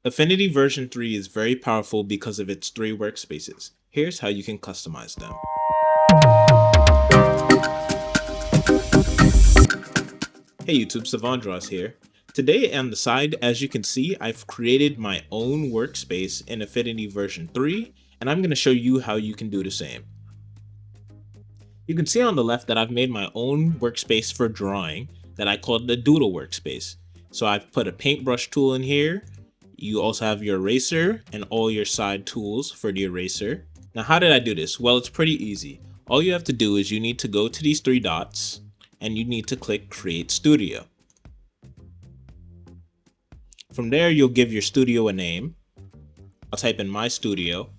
Affinity version 3 is very powerful because of its 3 workspaces. Here's how you can customize them. Hey YouTube, Savandros here. Today on the side, as you can see, I've created my own workspace in Affinity version 3, and I'm going to show you how you can do the same. You can see on the left that I've made my own workspace for drawing that I called the Doodle workspace. So I've put a paintbrush tool in here. You also have your eraser and all your side tools for the eraser. Now, how did I do this? Well, it's pretty easy. All you have to do is you need to go to these 3 dots and you need to click Create Studio. From there, you'll give your studio a name. I'll type in My Studio.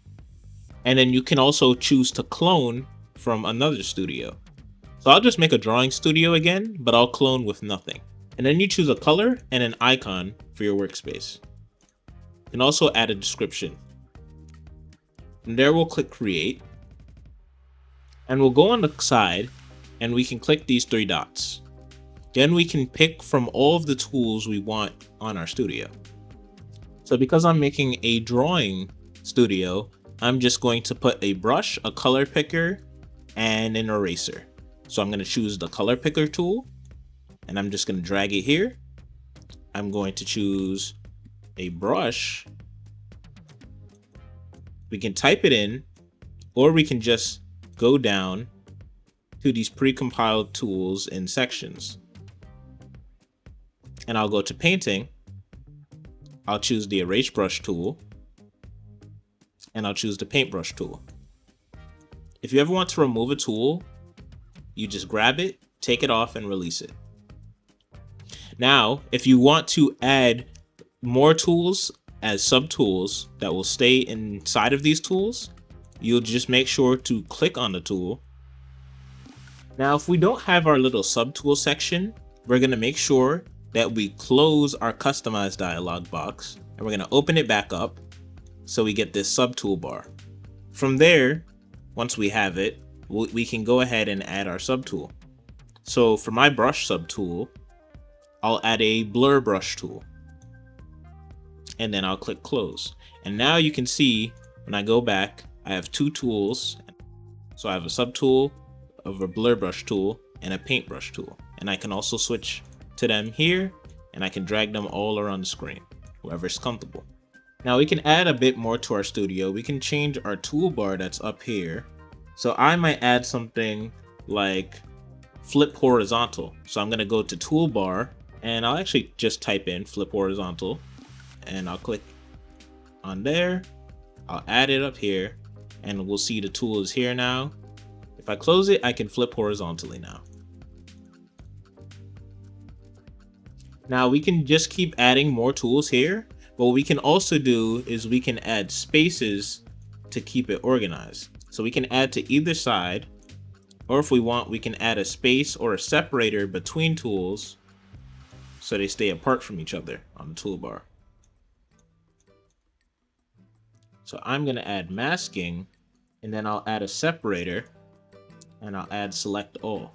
And then you can also choose to clone from another studio. So I'll just make a drawing studio again, but I'll clone with nothing. And then you choose a color and an icon for your workspace. You can also add a description. From there, we'll click Create. And we'll go on the side and we can click these 3 dots. Then we can pick from all of the tools we want on our studio. So because I'm making a drawing studio, I'm just going to put a brush, a color picker, and an eraser. So I'm going to choose the color picker tool and I'm just going to drag it here. I'm going to choose a brush. We can type it in, or we can just go down to these pre-compiled tools in sections. And I'll go to painting. I'll choose the erase brush tool and I'll choose the paintbrush tool. If you ever want to remove a tool, you just grab it, take it off, and release it. Now, if you want to add more tools as subtools that will stay inside of these tools, you'll just make sure to click on the tool. Now, if we don't have our little subtool section, we're going to make sure that we close our customize dialog box and we're going to open it back up so we get this subtoolbar. From there, once we have it, we can go ahead and add our subtool. So for my brush subtool, I'll add a blur brush tool. And then I'll click close. And now you can see when I go back, I have 2 tools. So I have a subtool of a blur brush tool and a paintbrush tool. And I can also switch to them here and I can drag them all around the screen, wherever's comfortable. Now we can add a bit more to our studio. We can change our toolbar that's up here. So I might add something like flip horizontal. So I'm gonna go to toolbar and I'll actually just type in flip horizontal. And I'll click on there, I'll add it up here, and we'll see the tool is here now. If I close it, I can flip horizontally now. Now we can just keep adding more tools here, but what we can also do is we can add spaces to keep it organized. So we can add to either side, or if we want, we can add a space or a separator between tools so they stay apart from each other on the toolbar. So I'm going to add masking, and then I'll add a separator, and I'll add select all.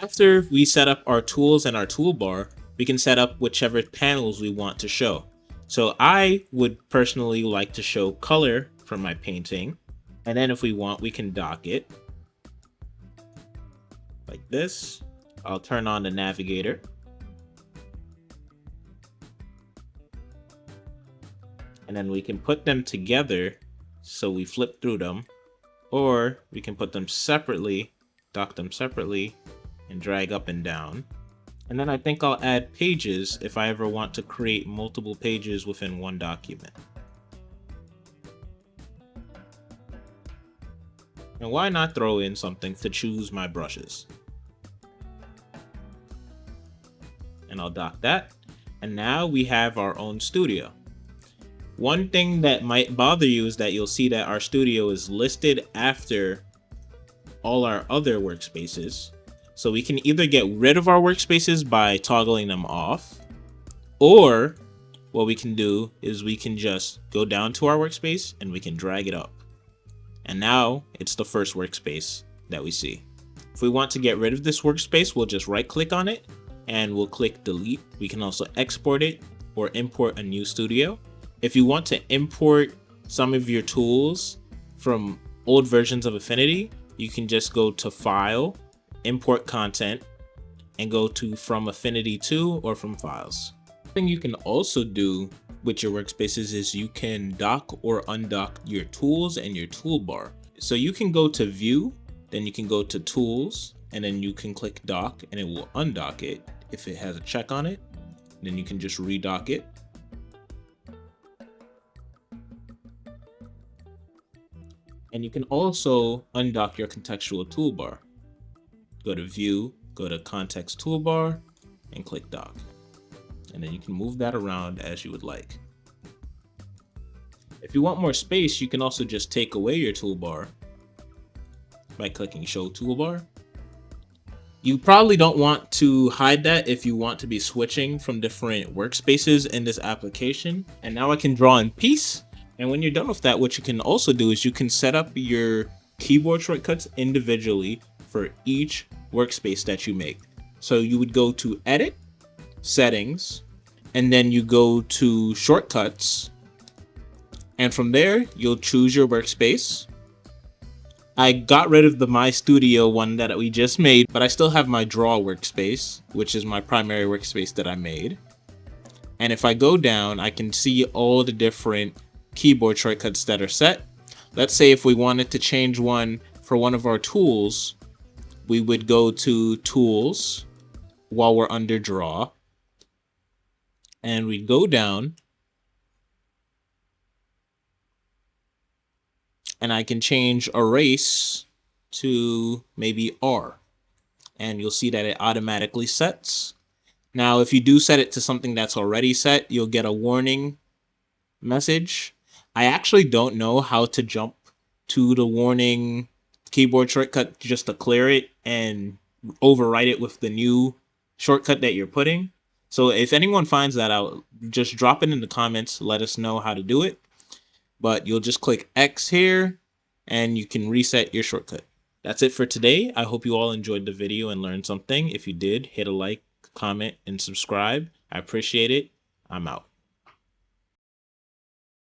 After we set up our tools and our toolbar, we can set up whichever panels we want to show. So I would personally like to show color from my painting, and then if we want, we can dock it like this. I'll turn on the navigator. And then we can put them together so we flip through them, or we can put them separately, dock them separately, and drag up and down. And then I think I'll add pages if I ever want to create multiple pages within one document. And why not throw in something to choose my brushes? And I'll dock that. And now we have our own studio. One thing that might bother you is that you'll see that our studio is listed after all our other workspaces. So we can either get rid of our workspaces by toggling them off, or what we can do is we can just go down to our workspace and we can drag it up. And now it's the first workspace that we see. If we want to get rid of this workspace, we'll just right click on it and we'll click delete. We can also export it or import a new studio. If you want to import some of your tools from old versions of Affinity, you can just go to File, Import Content, and go to From Affinity to or From Files. Thing you can also do with your workspaces is you can dock or undock your tools and your toolbar. So you can go to View, then you can go to Tools, and then you can click Dock and it will undock it if it has a check on it. Then you can just redock it. And you can also undock your contextual toolbar. Go to View, go to Context Toolbar, and click Dock. And then you can move that around as you would like. If you want more space, you can also just take away your toolbar by clicking Show Toolbar. You probably don't want to hide that if you want to be switching from different workspaces in this application. And now I can draw in peace. And when you're done with that, what you can also do is you can set up your keyboard shortcuts individually for each workspace that you make. So you would go to Edit, Settings, and then you go to Shortcuts. And from there, you'll choose your workspace. I got rid of the My Studio one that we just made, but I still have my Draw workspace, which is my primary workspace that I made. And if I go down, I can see all the different keyboard shortcuts that are set. Let's say if we wanted to change one for one of our tools, we would go to Tools while we're under Draw, and we'd go down, and I can change Erase to maybe R, and you'll see that it automatically sets. Now, if you do set it to something that's already set, you'll get a warning message. I actually don't know how to jump to the warning keyboard shortcut just to clear it and overwrite it with the new shortcut that you're putting. So if anyone finds that out, just drop it in the comments, let us know how to do it. But you'll just click X here and you can reset your shortcut. That's it for today. I hope you all enjoyed the video and learned something. If you did, hit a like, comment, and subscribe. I appreciate it. I'm out.